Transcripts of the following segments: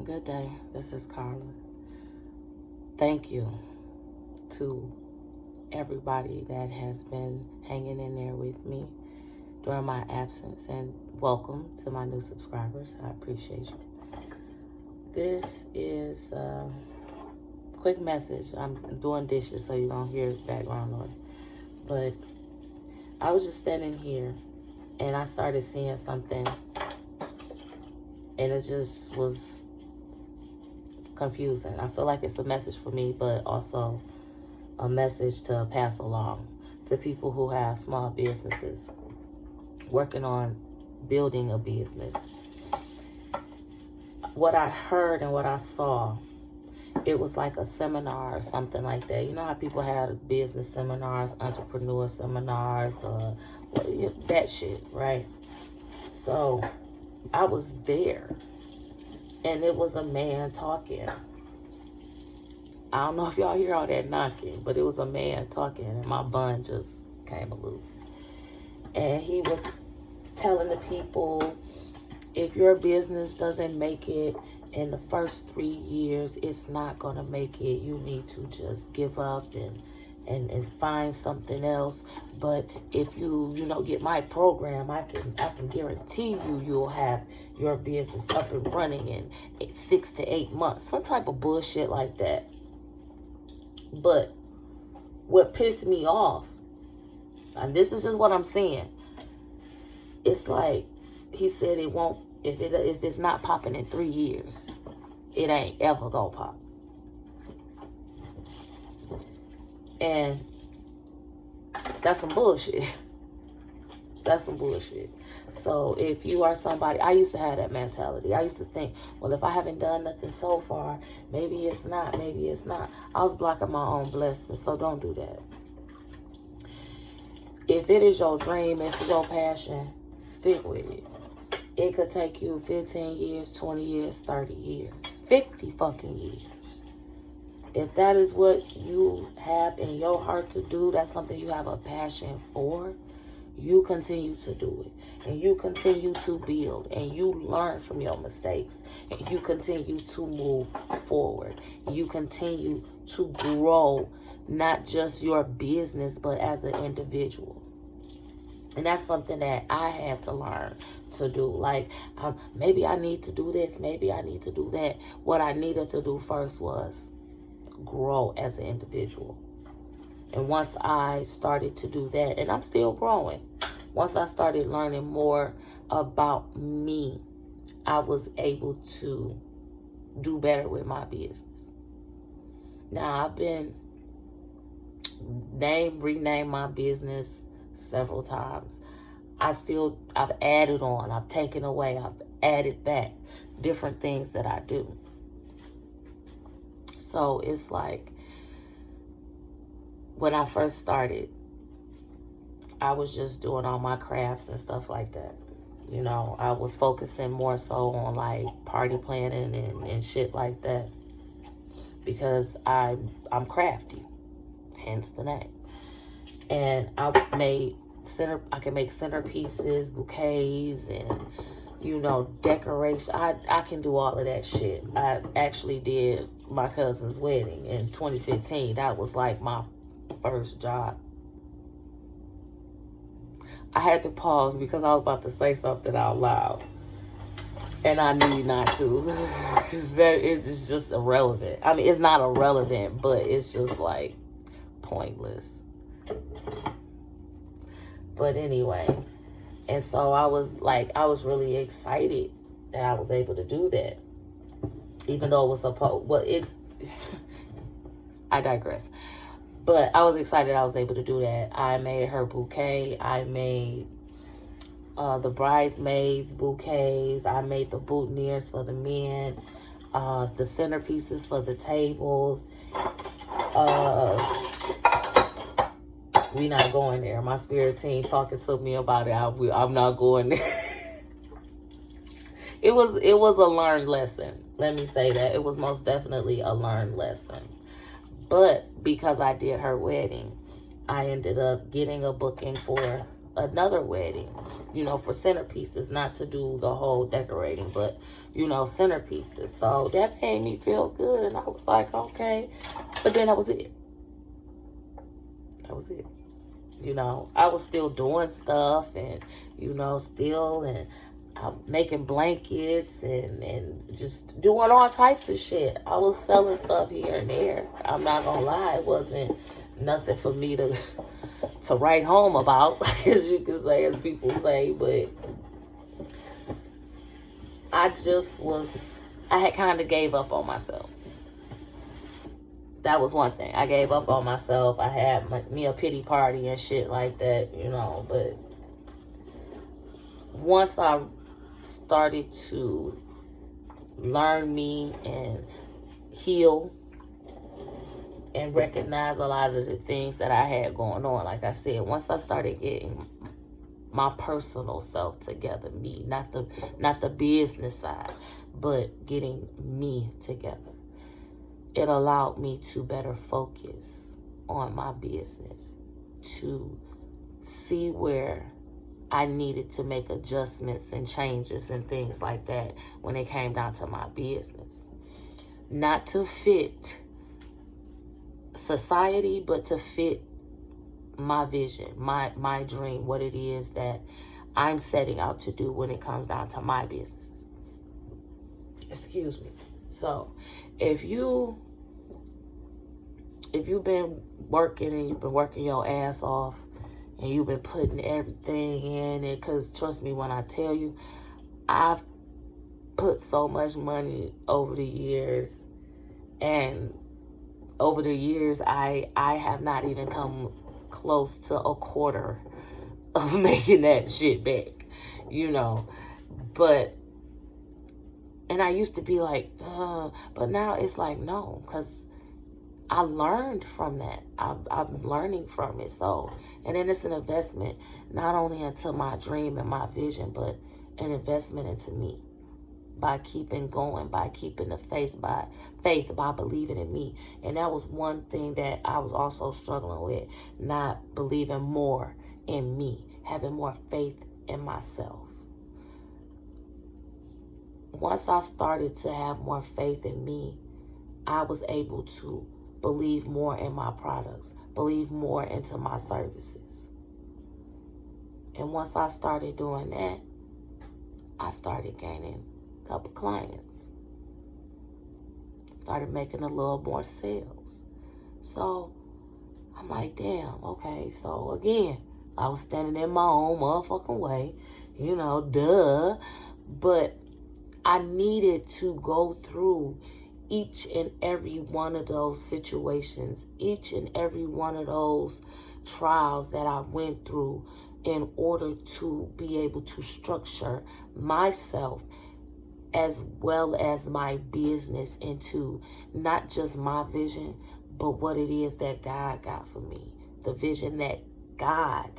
Good day. This is Carla. Thank you to everybody that has been hanging in there with me during my absence, and welcome to my new subscribers. I appreciate you. This is a quick message. I'm doing dishes, so you don't hear background noise. But I was just standing here and I started seeing something, and it just was confusing. I feel like it's a message for me, but also a message to pass along to people who have small businesses, working on building a business. What I heard and what I saw, it was like a seminar or something like that. You know how people have business seminars, entrepreneur seminars, that shit, right? So I was there, and it was a man talking. I don't know if y'all hear all that knocking, but it was a man talking, and my bun just came loose. And he was telling the people, if your business doesn't make it in the first 3 years, it's not going to make it. You need to just give up and find something else. But if you get my program, I can guarantee you'll have your business up and running in 6 to 8 months. Some type of bullshit like that. But what pissed me off, and this is just what I'm saying, it's like he said it won't, if it's not popping in 3 years, it ain't ever gonna pop. And that's some bullshit. That's some bullshit. So if you are somebody, I used to have that mentality. I used to think, well, if I haven't done nothing so far, maybe it's not, maybe it's not. I was blocking my own blessings, so don't do that. If it is your dream, if it's your passion, stick with it. It could take you 15 years, 20 years, 30 years, 50 fucking years. If that is what you have in your heart to do, that's something you have a passion for, you continue to do it. And you continue to build. And you learn from your mistakes. And you continue to move forward. You continue to grow, not just your business, but as an individual. And that's something that I had to learn to do. Like, maybe I need to do this. Maybe I need to do that. What I needed to do first was grow as an individual. And once I started to do that, and I'm still growing, once I started learning more about me, I was able to do better with my business. Now, I've been renamed my business several times. I've added on, I've taken away, I've added back different things that I do. So it's like, when I first started, I was just doing all my crafts and stuff like that. You know, I was focusing more so on like party planning and shit like that, because I'm crafty, hence the name. And I can make centerpieces, bouquets, and decoration. I can do all of that shit. I actually did my cousin's wedding in 2015. That was like my first job. I had to pause because I was about to say something out loud, and I need not to, because that is just irrelevant. I mean, it's not irrelevant, but it's just like pointless. But anyway, and so I was really excited that I was able to do that, even though it was I digress. But I was excited I was able to do that. I made her bouquet. I made the bridesmaids bouquets. I made the boutonnieres for the men. The centerpieces for the tables. We not going there. My spirit team talking to me about it. I'm not going there. It was a learned lesson. Let me say that. It was most definitely a learned lesson. But because I did her wedding, I ended up getting a booking for another wedding. you know, for centerpieces, not to do the whole decorating, but, you know, centerpieces. So that made me feel good. And I was like, okay. But then that was it. That was it. You know, I was still doing stuff and, you know, and I'm making blankets and just doing all types of shit. I was selling stuff here and there. I'm not gonna lie, it wasn't nothing for me to write home about, as you can say, as people say, but I had kind of gave up on myself. That was one thing. I gave up on myself. I had me a pity party and shit like that, you know, but once I started to learn me and heal and recognize a lot of the things that I had going on, like I said, once I started getting my personal self together, me, not the business side, but getting me together, it allowed me to better focus on my business, to see where I needed to make adjustments and changes and things like that when it came down to my business. Not to fit society, but to fit my vision, my dream, what it is that I'm setting out to do when it comes down to my businesses. Excuse me. So, if you've been working and you've been working your ass off and you've been putting everything in it, because trust me when I tell you, I've put so much money over the years, and over the years I have not even come close to a quarter of making that shit back, you know. But and I used to be like, but now it's like, no, because I learned from that. I'm learning from it. So, and then it's an investment, not only into my dream and my vision, but an investment into me. By keeping going, by keeping the faith, by believing in me. And that was one thing that I was also struggling with, not believing more in me, having more faith in myself. Once I started to have more faith in me, I was able to believe more in my products, believe more into my services. And once I started doing that, I started gaining a couple clients. Started making a little more sales. So I'm like, damn, okay. So again, I was standing in my own motherfucking way, you know, duh. But I needed to go through each and every one of those situations, each and every one of those trials that I went through in order to be able to structure myself as well as my business into not just my vision, but what it is that God got for me, the vision that God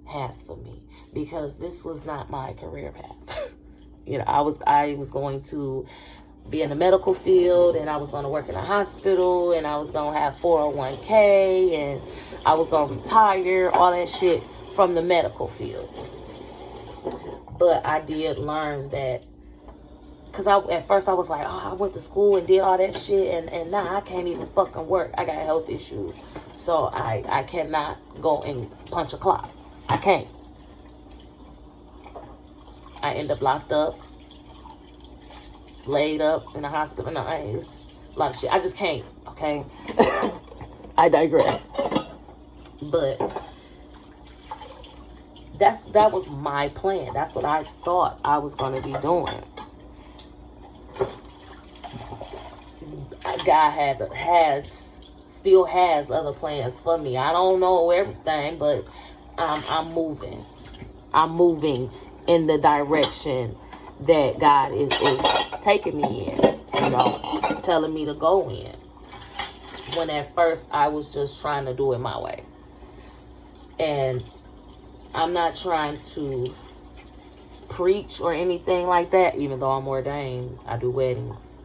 has for me, because this was not my career path. You know, I was going to be in the medical field, and I was going to work in a hospital, and I was going to have 401k, and I was going to retire, all that shit from the medical field. But I did learn that, because at first I was like, oh, I went to school and did all that shit, and now I can't even fucking work. I got health issues, so I cannot go and punch a clock. I can't. I end up locked up, laid up in the hospital. No, it's a lot of shit. I just can't, okay? I digress. But that was my plan. That's what I thought I was going to be doing. God still has other plans for me. I don't know everything, but I'm moving. I'm moving in the direction that God is taking me in, you know, telling me to go in. When at first I was just trying to do it my way. And I'm not trying to preach or anything like that, even though I'm ordained. I do weddings,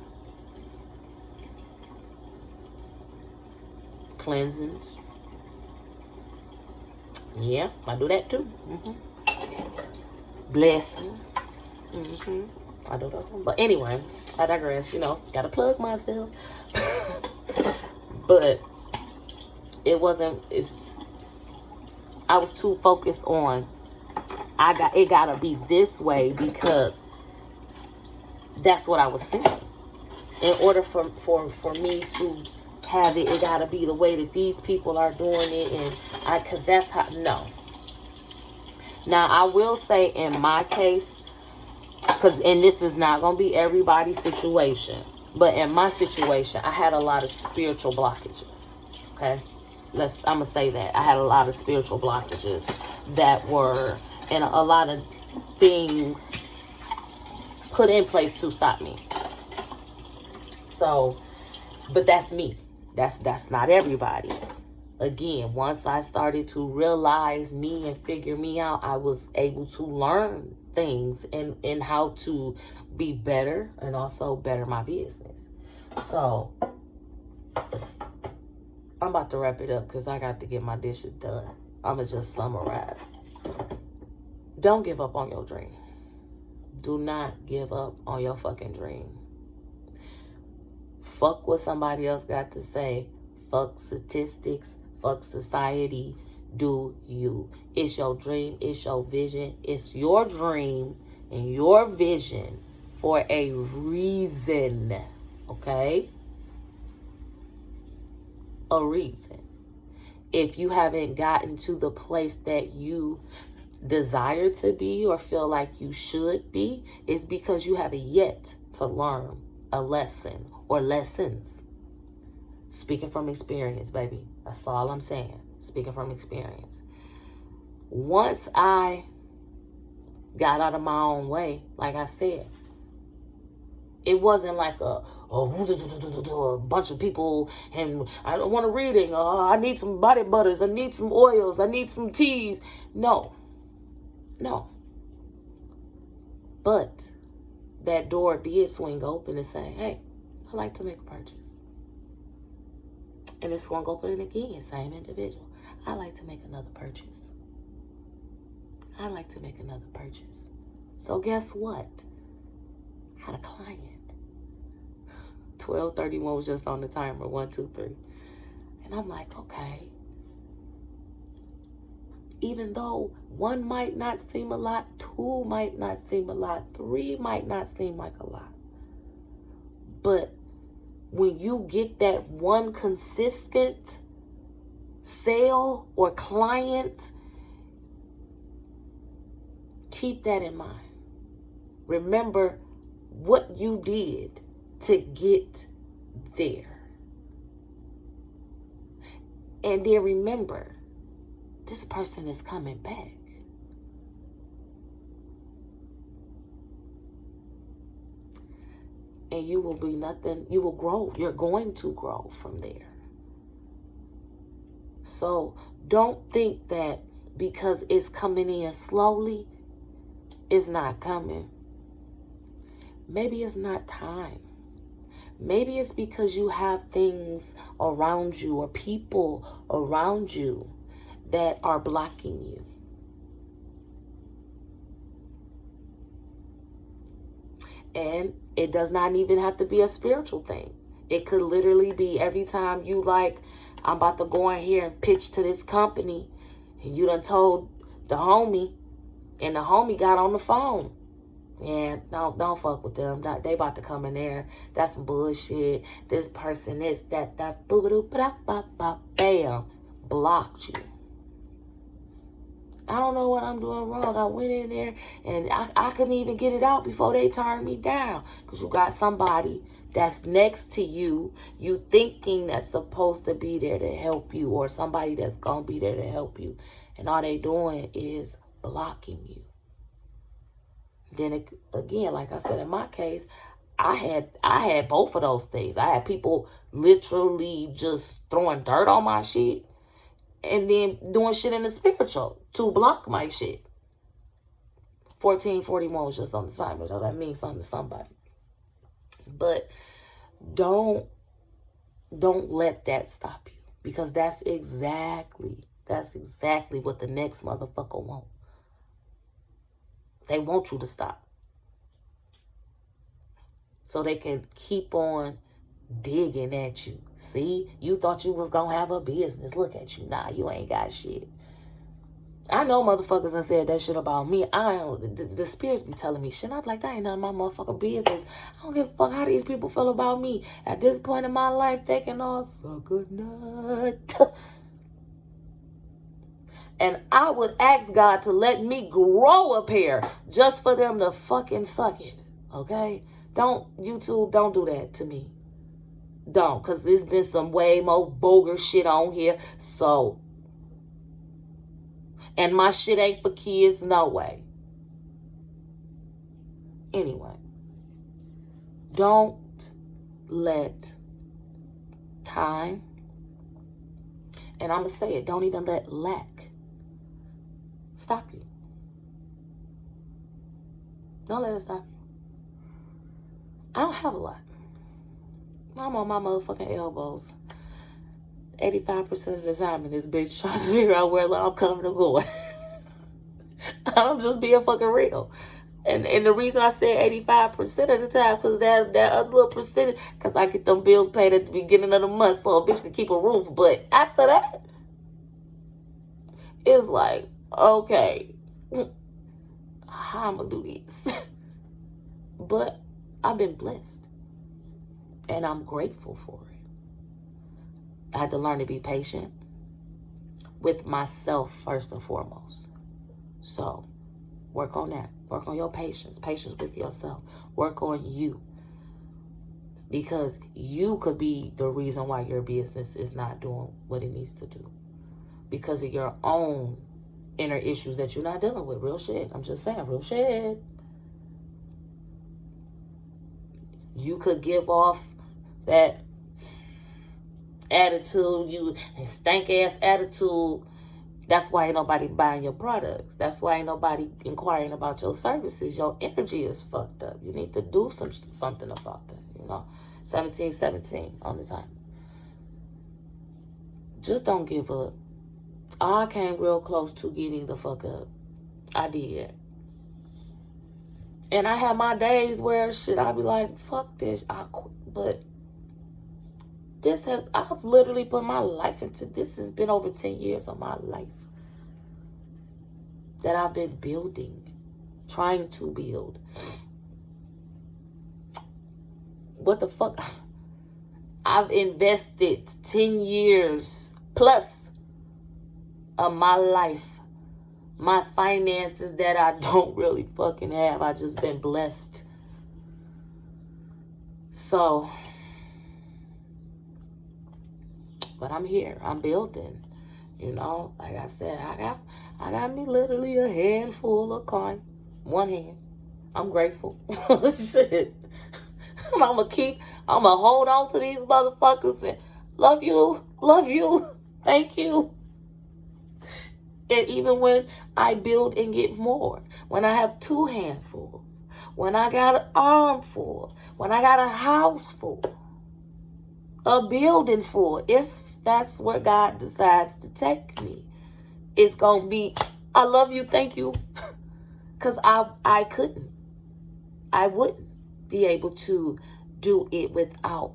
cleansings. Yeah, I do that too. Blessings. I know that's one. But anyway, I digress. Gotta plug myself. But I was too focused on it gotta be this way because that's what I was seeing. In order for me to have it, it gotta be the way that these people are doing it, and cause that's how. No. Now I will say in my case, and this is not gonna be everybody's situation, but in my situation, I had a lot of spiritual blockages. Okay, I'm gonna say that I had a lot of spiritual blockages that were, and a lot of things put in place to stop me. So, but that's me. That's not everybody. Again, once I started to realize me and figure me out, I was able to learn things and how to be better and also better my business. So, I'm about to wrap it up because I got to get my dishes done. I'm going to just summarize. Don't give up on your dream. Do not give up on your fucking dream. Fuck what somebody else got to say. Fuck statistics. Fuck society. Do you. It's your dream. It's your vision. It's your dream and your vision for a reason. Okay? A reason. If you haven't gotten to the place that you desire to be or feel like you should be, it's because you haven't yet to learn a lesson or lessons. Speaking from experience, baby. That's all I'm saying. Speaking from experience. Once I got out of my own way, like I said, it wasn't like a bunch of people and I don't want a reading. I need some body butters. I need some oils. I need some teas. No. But that door did swing open and say, hey, I'd like to make a purchase. And it swung open again, same individual. I'd like to make another purchase. I'd like to make another purchase. So guess what? I had a client. 12:31 was just on the timer. 1, 2, 3. And I'm like, okay. Even though 1 might not seem a lot, 2 might not seem a lot, 3 might not seem like a lot. But when you get that one consistent sale or client, keep that in mind. Remember what you did to get there. And then remember, this person is coming back. And you will be nothing, you will grow. You're going to grow from there. So don't think that because it's coming in slowly, it's not coming. Maybe it's not time. Maybe it's because you have things around you or people around you that are blocking you. And it does not even have to be a spiritual thing. It could literally be every time you like, I'm about to go in here and pitch to this company. And you done told the homie, and the homie got on the phone. And don't fuck with them. They about to come in there. That's some bullshit. This person is that bam, blocked you. I don't know what I'm doing wrong. I went in there and I couldn't even get it out before they turned me down. Because you got somebody that's next to you, you thinking that's supposed to be there to help you, or somebody that's going to be there to help you. And all they doing is blocking you. Then again, like I said, in my case, I had both of those things. I had people literally just throwing dirt on my shit and then doing shit in the spiritual to block my shit. 1441 was just on the timer, so that means something to somebody. But don't let that stop you, because that's exactly what the next motherfucker wants. They want you to stop. So they can keep on digging at you. See, you thought you was gonna have a business. Look at you. Nah, you ain't got shit. I know motherfuckers done said that shit about me. I don't, the spirits be telling me shit. I'm like, that ain't none of my motherfucking business. I don't give a fuck how these people feel about me. At this point in my life, they can all suck a nut. And I would ask God to let me grow a pair just for them to fucking suck it. Okay? Don't, YouTube, don't do that to me. Don't, because there's been some way more bogus shit on here. So, and my shit ain't for kids, no way. Anyway, don't let time, and I'm going to say it, don't even let lack stop you. Don't let it stop you. I don't have a lot. I'm on my motherfucking elbows 85% of the time in this bitch trying to figure out where I'm coming or going. I'm just being fucking real. And the reason I said 85% of the time, because that other little percentage, because I get them bills paid at the beginning of the month so a bitch can keep a roof. But after that, it's like, okay, how I'm going to do this? But I've been blessed. And I'm grateful for it. I had to learn to be patient with myself first and foremost. So, work on that. Work on your patience. Patience with yourself. Work on you. Because you could be the reason why your business is not doing what it needs to do. Because of your own inner issues that you're not dealing with. Real shit. I'm just saying, real shit. You could give off that attitude, you stank ass attitude. That's why ain't nobody buying your products. That's why ain't nobody inquiring about your services. Your energy is fucked up. You need to do something about that, 1717 on the time. Just don't give up. I came real close to giving the fuck up. I did. And I have my days where shit, I'll be like, fuck this, I quit. But I've literally put my life into this. Has been over 10 years of my life that I've been building, trying to build. What the fuck? I've invested 10 years plus of my life. My finances that I don't really fucking have. I just been blessed. So, but I'm here. I'm building. Like I said, I got me literally a handful of clients. One hand. I'm grateful. Shit. I'm gonna hold on to these motherfuckers and love you, thank you. And even when I build and get more, when I have 2 handfuls, when I got an armful, when I got a house full, a building full, if that's where God decides to take me, it's going to be, I love you, thank you. Because I wouldn't be able to do it without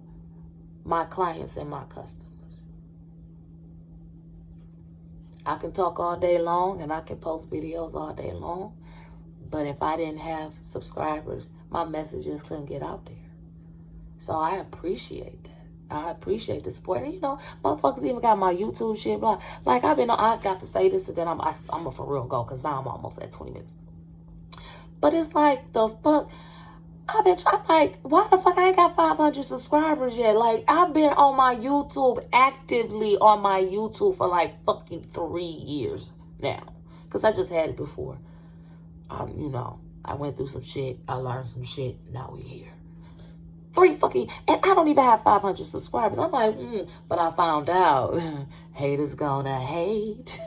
my clients and my customers. I can talk all day long and I can post videos all day long. But if I didn't have subscribers, my messages couldn't get out there. So I appreciate that. I appreciate the support. And, motherfuckers even got my YouTube shit. Blah. Like, I got to say this and then I'm a for real go because now I'm almost at 20 minutes. But it's like, the fuck? I'm like, why the fuck I ain't got 500 subscribers yet? Like, I've been on my YouTube, actively on my YouTube for like fucking 3 years now. Because I just had it before. I went through some shit. I learned some shit. Now we here. 3 fucking, and I don't even have 500 subscribers. I'm like, but I found out haters gonna hate.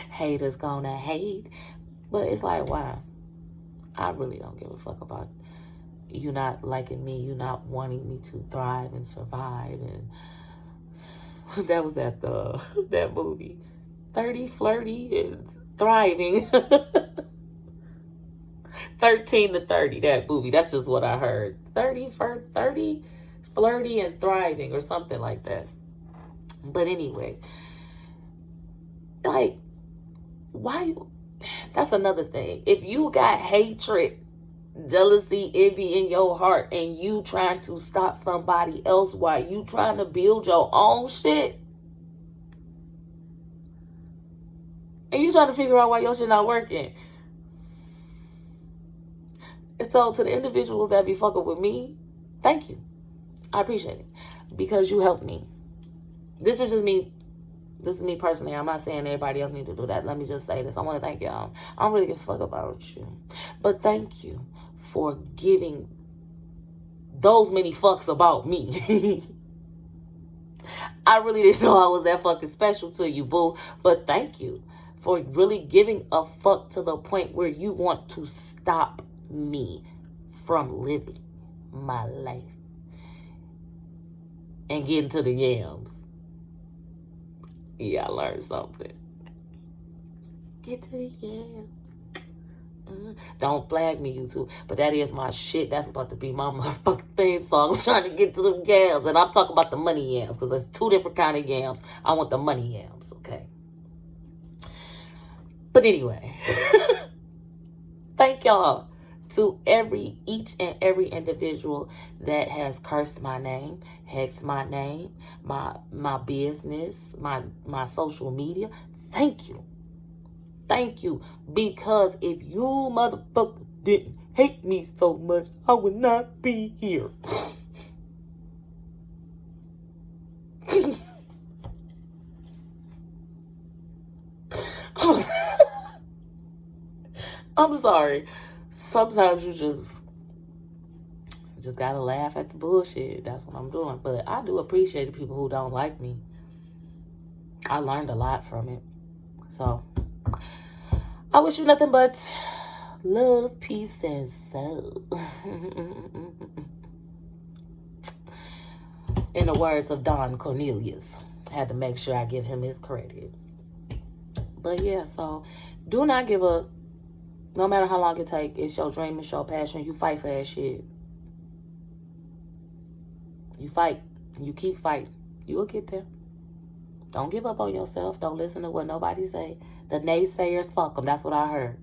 Haters gonna hate. But it's like, why? I really don't give a fuck about you not liking me, you not wanting me to thrive and survive. And that was that movie, 30, Flirty, and thriving. 13 to 30, that movie. That's just what I heard. 30 for 30, flirty and thriving or something like that. But anyway, like, why? That's another thing. If you got hatred, jealousy, envy in your heart, and you trying to stop somebody else while you trying to build your own shit, and you trying to figure out why your shit not working. So to the individuals that be fucking with me, thank you. I appreciate it. Because you helped me. This is just me. This is me personally. I'm not saying everybody else need to do that. Let me just say this. I want to thank y'all. I don't really give a fuck about you. But thank you for giving those many fucks about me. I really didn't know I was that fucking special to you, boo. But thank you for really giving a fuck to the point where you want to stop me from living my life and getting to the yams. Yeah, I learned something. Get to the yams. Don't flag me, YouTube. But that is my shit. That's about to be my motherfucking theme song. I'm trying to get to the yams. And I'm talking about the money yams. Because there's two different kind of yams. I want the money yams, okay? But anyway. Thank y'all. To each and every individual that has cursed my name, hexed my name, my business, my social media. Thank you. Thank you. Because if you motherfuckers didn't hate me so much, I would not be here. I'm sorry. Sometimes you just gotta laugh at the bullshit. That's what I'm doing. But I do appreciate the people who don't like me. I learned a lot from it. So I wish you nothing but love, peace, and soul. In the words of Don Cornelius. I had to make sure I give him his credit. But yeah, so do not give up. No matter how long it takes, it's your dream, it's your passion. You fight for that shit. You fight. You keep fighting. You will get there. Don't give up on yourself. Don't listen to what nobody say. The naysayers, fuck them. That's what I heard.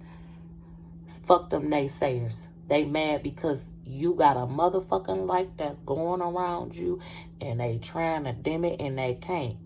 Fuck them naysayers. They mad because you got a motherfucking light that's going around you and they trying to dim it and they can't.